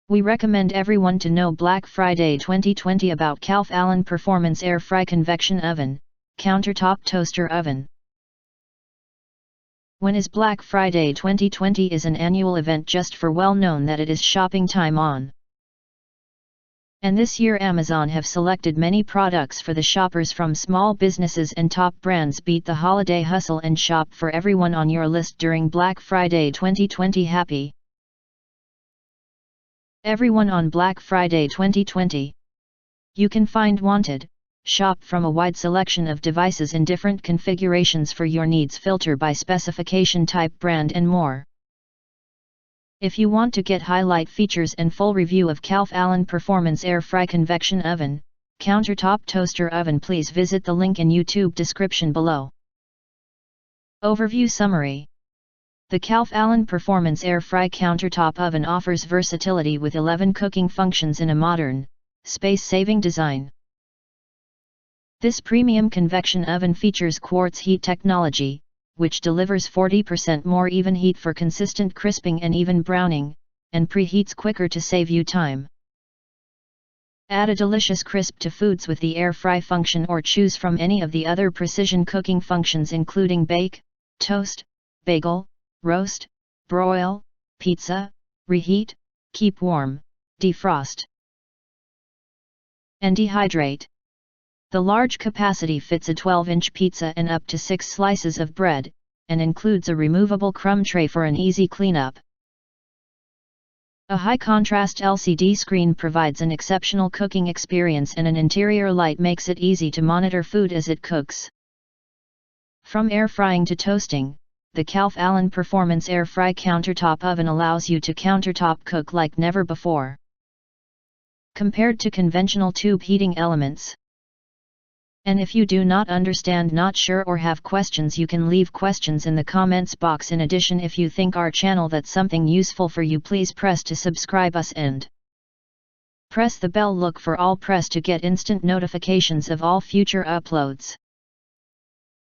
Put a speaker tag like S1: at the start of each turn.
S1: We recommend everyone to know Black Friday 2020 about Calphalon Performance Air Fry Convection Oven, Countertop Toaster Oven. When is Black Friday 2020 is an annual event just for well known that it is shopping time on. And this year Amazon have selected many products for the shoppers from small businesses and top brands. Beat the holiday hustle and shop for everyone on your list during Black Friday 2020. Happy everyone on Black Friday 2020. You can find wanted, shop from a wide selection of devices in different configurations for your needs, filter by specification, type, brand and more. If you want to get highlight features and full review of Calphalon Performance Air Fry Convection Oven, Countertop Toaster Oven, please visit the link in YouTube description below. Overview Summary. The Calphalon Performance Air Fry Countertop Oven offers versatility with 11 cooking functions in a modern, space-saving design. This premium convection oven features quartz heat technology, which delivers 40% more even heat for consistent crisping and even browning, and preheats quicker to save you time. Add a delicious crisp to foods with the air fry function, or choose from any of the other precision cooking functions including bake, toast, bagel, roast, broil, pizza, reheat, keep warm, defrost, and dehydrate. The large capacity fits a 12-inch pizza and up to 6 slices of bread, and includes a removable crumb tray for an easy cleanup. A high-contrast LCD screen provides an exceptional cooking experience, and an interior light makes it easy to monitor food as it cooks. From air frying to toasting, the Calphalon Performance Air Fry Countertop Oven allows you to countertop cook like never before, compared to conventional tube heating elements. And if you do not understand, not sure, or have questions, you can leave questions in the comments box. In addition, if you think our channel that's something useful for you, please press to subscribe us and press the bell. Look for all press to get instant notifications of all future uploads.